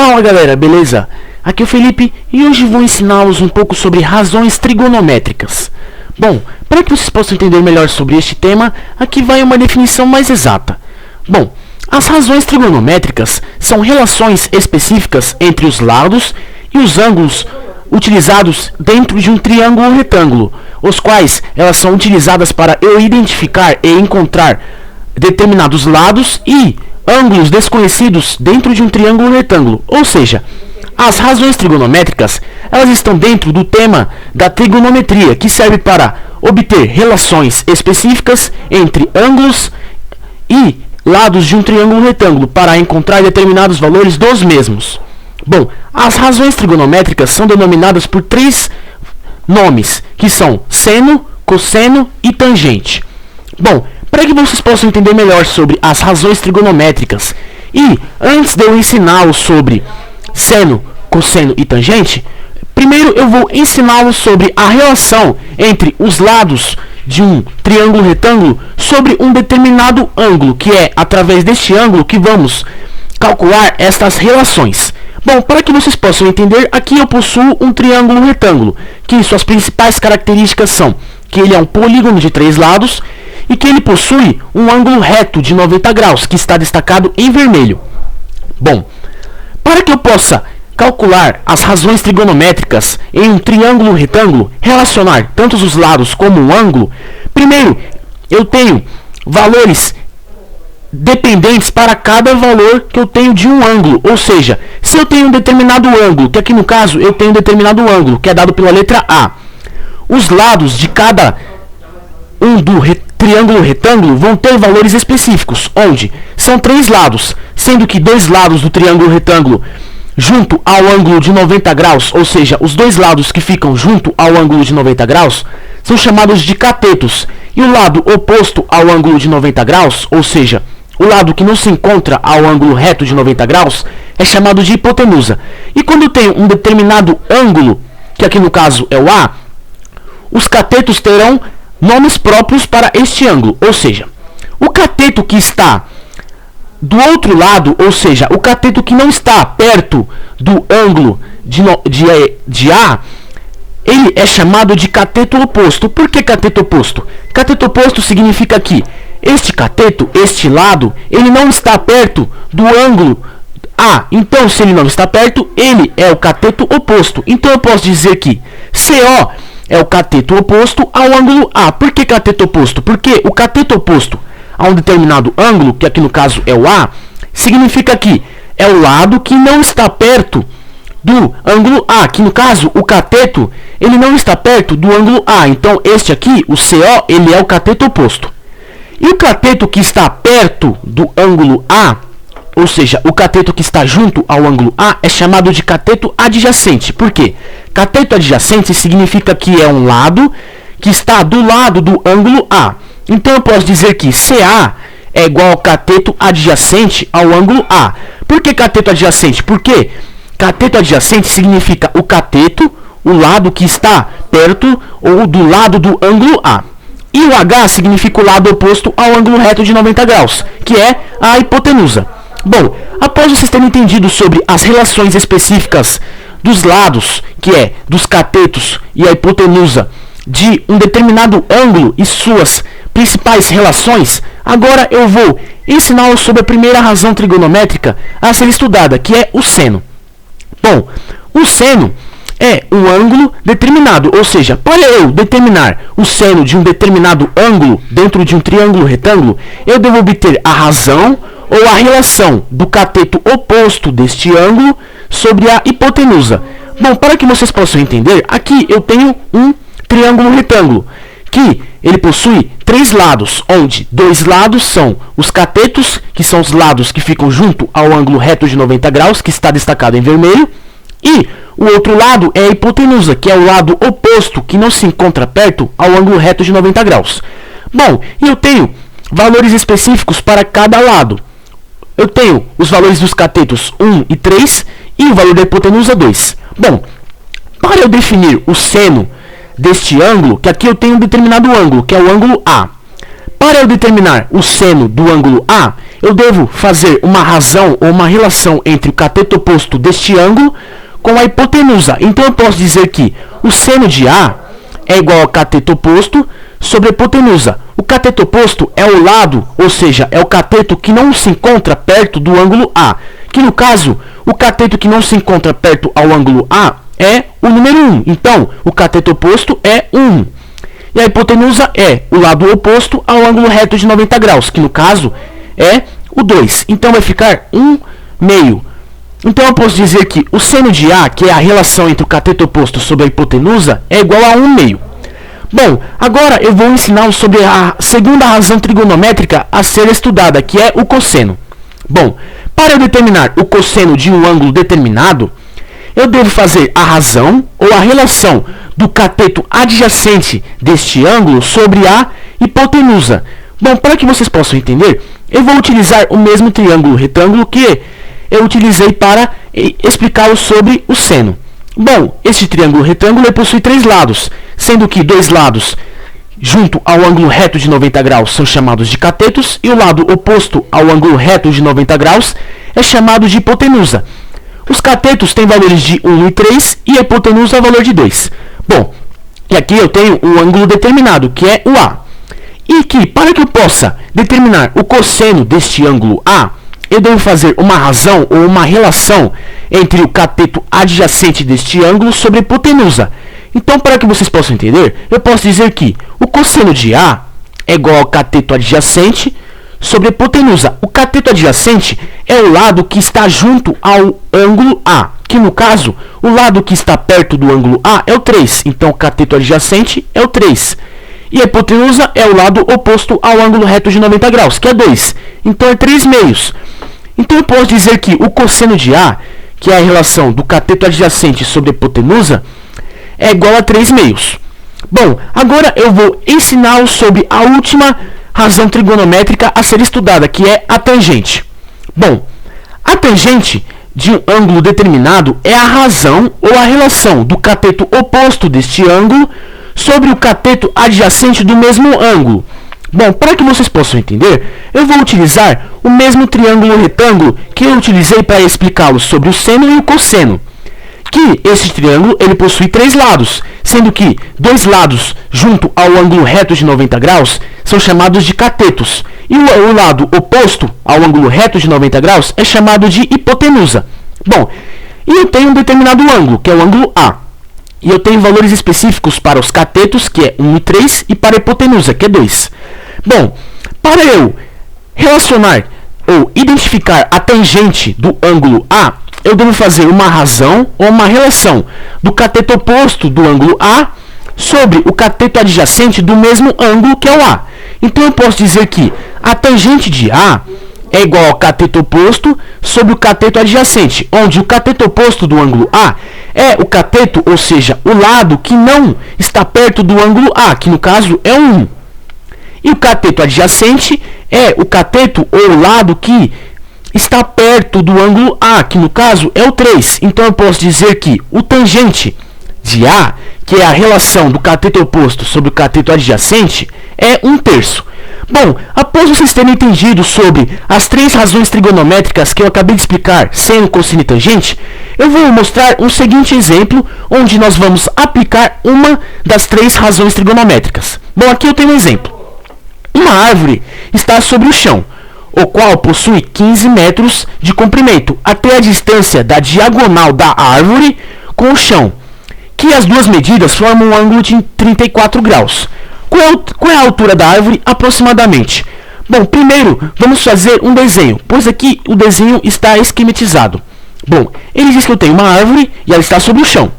Fala galera, beleza? Aqui é o Felipe e hoje vou ensiná-los um pouco sobre razões trigonométricas. Bom, para que vocês possam entender melhor sobre este tema, aqui vai uma definição mais exata. Bom, as razões trigonométricas são relações específicas entre os lados e os ângulos utilizados dentro de um triângulo retângulo, os quais elas são utilizadas para eu identificar e encontrar determinados lados e ângulos desconhecidos dentro de um triângulo retângulo. Ou seja, as razões trigonométricas elas estão dentro do tema da trigonometria, que serve para obter relações específicas entre ângulos e lados de um triângulo retângulo para encontrar determinados valores dos mesmos. Bom, as razões trigonométricas são denominadas por três nomes, que são seno, cosseno e tangente. Bom, para que vocês possam entender melhor sobre as razões trigonométricas e antes de eu ensiná-los sobre seno, cosseno e tangente, primeiro eu vou ensiná-los sobre a relação entre os lados de um triângulo retângulo sobre um determinado ângulo, que é através deste ângulo que vamos calcular estas relações. Bom, para que vocês possam entender, aqui eu possuo um triângulo retângulo, que suas principais características são que ele é um polígono de 3 lados e que ele possui um ângulo reto de 90 graus, que está destacado em vermelho. Bom, para que eu possa calcular as razões trigonométricas em um triângulo retângulo, relacionar tanto os lados como o ângulo, primeiro eu tenho valores dependentes para cada valor que eu tenho de um ângulo. Ou seja, se eu tenho um determinado ângulo, que aqui no caso eu tenho um determinado ângulo, que é dado pela letra A, os lados de cada do triângulo retângulo vão ter valores específicos, onde são 3 lados, sendo que 2 lados do triângulo retângulo junto ao ângulo de 90 graus, ou seja, os 2 lados que ficam junto ao ângulo de 90 graus, são chamados de catetos, e o lado oposto ao ângulo de 90 graus, ou seja, o lado que não se encontra ao ângulo reto de 90 graus, é chamado de hipotenusa. E quando eu tenho um determinado ângulo, que aqui no caso é o A, os catetos terão nomes próprios para este ângulo, ou seja, o cateto que está do outro lado, ou seja, o cateto que não está perto do ângulo de A, ele é chamado de cateto oposto. Por que cateto oposto? Cateto oposto significa que este cateto, este lado, ele não está perto do ângulo A. Então, se ele não está perto, ele é o cateto oposto. Então, eu posso dizer que CO é o cateto oposto ao ângulo A. Por que cateto oposto? Porque o cateto oposto a um determinado ângulo, que aqui no caso é o A, significa que é o lado que não está perto do ângulo A, que no caso o cateto ele não está perto do ângulo A. Então este aqui, o CO, ele é o cateto oposto. E o cateto que está perto do ângulo A, ou seja, o cateto que está junto ao ângulo A, é chamado de cateto adjacente. Por quê? Cateto adjacente significa que é um lado que está do lado do ângulo A. Então eu posso dizer que CA é igual ao cateto adjacente ao ângulo A. Por que cateto adjacente? Porque cateto adjacente significa o cateto, o lado que está perto ou do lado do ângulo A. E o H significa o lado oposto ao ângulo reto de 90 graus, que é a hipotenusa. Bom, após vocês terem entendido sobre as relações específicas dos lados, que é dos catetos e a hipotenusa, de um determinado ângulo e suas principais relações, agora eu vou ensiná-los sobre a primeira razão trigonométrica a ser estudada, que é o seno. Bom, o seno é um ângulo determinado, ou seja, para eu determinar o seno de um determinado ângulo dentro de um triângulo retângulo, eu devo obter a razão ou a relação do cateto oposto deste ângulo sobre a hipotenusa. Bom, para que vocês possam entender, aqui eu tenho um triângulo retângulo, que ele possui 3 lados, onde 2 lados são os catetos, que são os lados que ficam junto ao ângulo reto de 90 graus, que está destacado em vermelho, e o outro lado é a hipotenusa, que é o lado oposto, que não se encontra perto ao ângulo reto de 90 graus. Bom, e eu tenho valores específicos para cada lado. Eu tenho os valores dos catetos 1 e 3 e o valor da hipotenusa 2. Bom, para eu definir o seno deste ângulo, que aqui eu tenho um determinado ângulo, que é o ângulo A. para eu determinar o seno do ângulo A, eu devo fazer uma razão ou uma relação entre o cateto oposto deste ângulo com a hipotenusa. Então eu posso dizer que o seno de A é igual ao cateto oposto sobre a hipotenusa. O cateto oposto é o lado, ou seja, é o cateto que não se encontra perto do ângulo A. Que no caso, o cateto que não se encontra perto ao ângulo A é o número 1. Então, o cateto oposto é 1. E a hipotenusa é o lado oposto ao ângulo reto de 90 graus, que no caso é o 2. Então vai ficar 1 meio. Então eu posso dizer que o seno de A, que é a relação entre o cateto oposto sobre a hipotenusa, é igual a 1 meio. Bom, agora eu vou ensinar sobre a segunda razão trigonométrica a ser estudada, que é o cosseno. Bom, para eu determinar o cosseno de um ângulo determinado, eu devo fazer a razão ou a relação do cateto adjacente deste ângulo sobre a hipotenusa. Bom, para que vocês possam entender, eu vou utilizar o mesmo triângulo retângulo que eu utilizei para explicá-lo sobre o seno. Bom, este triângulo retângulo possui 3 lados, sendo que 2 lados junto ao ângulo reto de 90 graus são chamados de catetos e o lado oposto ao ângulo reto de 90 graus é chamado de hipotenusa. Os catetos têm valores de 1 e 3 e a hipotenusa é valor de 2. Bom, e aqui eu tenho um ângulo determinado, que é o A. E que, para que eu possa determinar o cosseno deste ângulo A, eu devo fazer uma razão ou uma relação entre o cateto adjacente deste ângulo sobre a hipotenusa. Então, para que vocês possam entender, eu posso dizer que o cosseno de A é igual ao cateto adjacente sobre a hipotenusa. O cateto adjacente é o lado que está junto ao ângulo A, que no caso, o lado que está perto do ângulo A é o 3. Então, o cateto adjacente é o 3. E a hipotenusa é o lado oposto ao ângulo reto de 90 graus, que é 2. Então, é 3 meios. Então, eu posso dizer que o cosseno de A, que é a relação do cateto adjacente sobre a hipotenusa, é igual a 3 meios. Bom, agora eu vou ensiná-lo sobre a última razão trigonométrica a ser estudada, que é a tangente. Bom, a tangente de um ângulo determinado é a razão ou a relação do cateto oposto deste ângulo sobre o cateto adjacente do mesmo ângulo. Bom, para que vocês possam entender, eu vou utilizar o mesmo triângulo retângulo que eu utilizei para explicá-lo sobre o seno e o cosseno. Que esse triângulo ele possui 3 lados, sendo que 2 lados junto ao ângulo reto de 90 graus são chamados de catetos, e o lado oposto ao ângulo reto de 90 graus é chamado de hipotenusa. Bom, e eu tenho um determinado ângulo, que é o ângulo A. E eu tenho valores específicos para os catetos, que é 1 e 3, e para a hipotenusa, que é 2. Bom, para eu relacionar ou identificar a tangente do ângulo A, eu devo fazer uma razão ou uma relação do cateto oposto do ângulo A sobre o cateto adjacente do mesmo ângulo que é o A. Então eu posso dizer que a tangente de A é igual ao cateto oposto sobre o cateto adjacente, onde o cateto oposto do ângulo A é o cateto, ou seja, o lado que não está perto do ângulo A, que no caso é o 1. E o cateto adjacente é o cateto ou o lado que está perto do ângulo A, que no caso é o 3. Então eu posso dizer que o tangente de A, que é a relação do cateto oposto sobre o cateto adjacente, é 1/3. Bom, após vocês terem entendido sobre as 3 razões trigonométricas que eu acabei de explicar, seno, cosseno e tangente, eu vou mostrar um seguinte exemplo, onde nós vamos aplicar uma das 3 razões trigonométricas. Bom, aqui eu tenho um exemplo. Uma árvore está sobre o chão, o qual possui 15 metros de comprimento, até a distância da diagonal da árvore com o chão, que as duas medidas formam um ângulo de 34 graus. Qual é a altura da árvore aproximadamente? Bom, primeiro vamos fazer um desenho, pois aqui o desenho está esquematizado. Bom, ele diz que eu tenho uma árvore e ela está sobre o chão.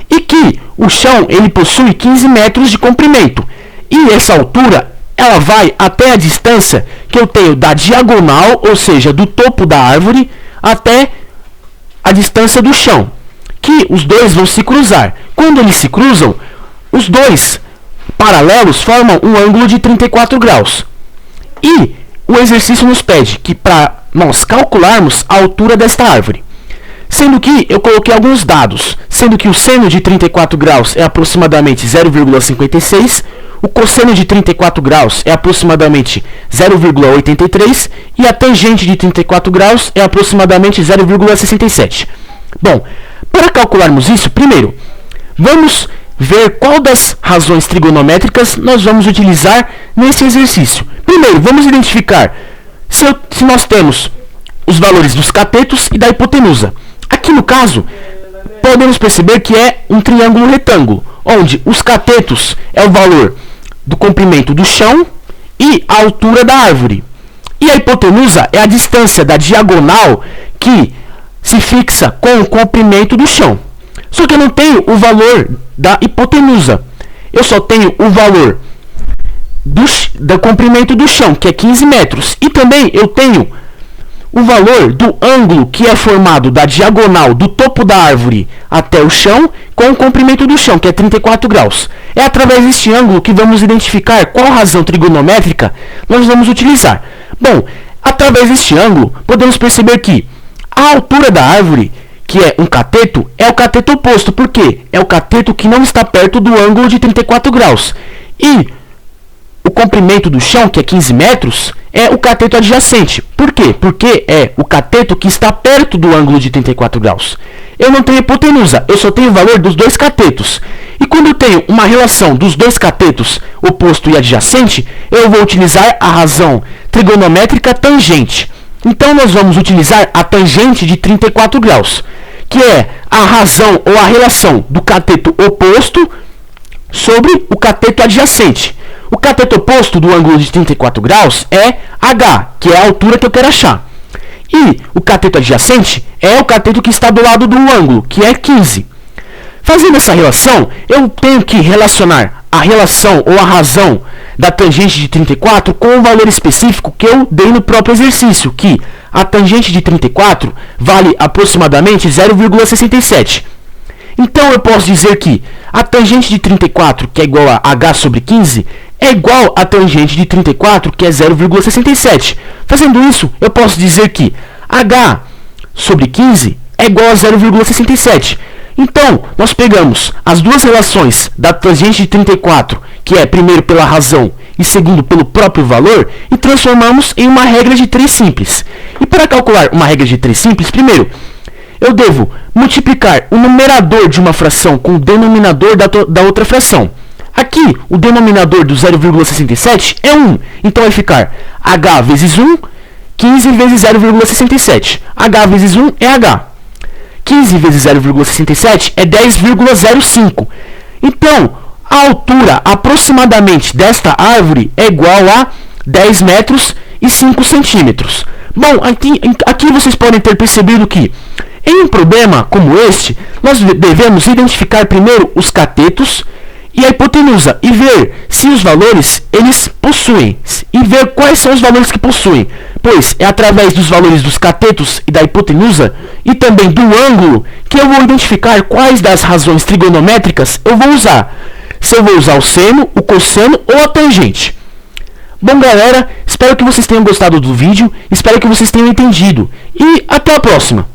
E que o chão ele possui 15 metros de comprimento. E essa altura ela vai até a distância que eu tenho da diagonal, ou seja, do topo da árvore, até a distância do chão. Que os dois vão se cruzar. Quando eles se cruzam, os dois paralelos formam um ângulo de 34 graus. E o exercício nos pede que para nós calcularmos a altura desta árvore. Sendo que eu coloquei alguns dados, sendo que o seno de 34 graus é aproximadamente 0,56, o cosseno de 34 graus é aproximadamente 0,83 e a tangente de 34 graus é aproximadamente 0,67. Bom, para calcularmos isso, primeiro, vamos ver qual das razões trigonométricas nós vamos utilizar nesse exercício. Primeiro, vamos identificar se nós temos os valores dos catetos e da hipotenusa. Aqui no caso, podemos perceber que é um triângulo retângulo, onde os catetos é o valor do comprimento do chão e a altura da árvore. E a hipotenusa é a distância da diagonal que se fixa com o comprimento do chão. Só que eu não tenho o valor da hipotenusa. Eu só tenho o valor do comprimento do chão, que é 15 metros. E também eu tenho o valor do ângulo que é formado da diagonal do topo da árvore até o chão com o comprimento do chão, que é 34 graus. É através deste ângulo que vamos identificar qual razão trigonométrica nós vamos utilizar. Bom, através deste ângulo, podemos perceber que a altura da árvore, que é um cateto, é o cateto oposto. Por quê? É o cateto que não está perto do ângulo de 34 graus. E o comprimento do chão, que é 15 metros, é o cateto adjacente. Por quê? Porque é o cateto que está perto do ângulo de 34 graus. Eu não tenho hipotenusa, eu só tenho o valor dos dois catetos. E quando eu tenho uma relação dos dois catetos, oposto e adjacente, eu vou utilizar a razão trigonométrica tangente. Então nós vamos utilizar a tangente de 34 graus, que é a razão ou a relação do cateto oposto sobre o cateto adjacente. O cateto oposto do ângulo de 34 graus é H, que é a altura que eu quero achar. E o cateto adjacente é o cateto que está do lado do ângulo, que é 15. Fazendo essa relação, eu tenho que relacionar a relação ou a razão da tangente de 34 com o valor específico que eu dei no próprio exercício, que a tangente de 34 vale aproximadamente 0,67. Então eu posso dizer que a tangente de 34, que é igual a h sobre 15, é igual a tangente de 34, que é 0,67. Fazendo isso, eu posso dizer que h sobre 15 é igual a 0,67. Então, nós pegamos as duas relações da tangente de 34, que é primeiro pela razão e segundo pelo próprio valor, e transformamos em uma regra de 3 simples. E para calcular uma regra de 3 simples, primeiro, eu devo multiplicar o numerador de uma fração com o denominador da outra fração. Aqui, o denominador do 0,67 é 1. Então, vai ficar h vezes 1, 15 vezes 0,67. h vezes 1 é h. 15 vezes 0,67 é 10,05. Então, a altura aproximadamente desta árvore é igual a 10 metros e 5 centímetros. Bom, aqui vocês podem ter percebido que, em um problema como este, nós devemos identificar primeiro os catetos e a hipotenusa e ver se os valores eles possuem, e ver quais são os valores que possuem, pois é através dos valores dos catetos e da hipotenusa e também do ângulo que eu vou identificar quais das razões trigonométricas eu vou usar, se eu vou usar o seno, o cosseno ou a tangente. Bom, galera, espero que vocês tenham gostado do vídeo, espero que vocês tenham entendido e até a próxima!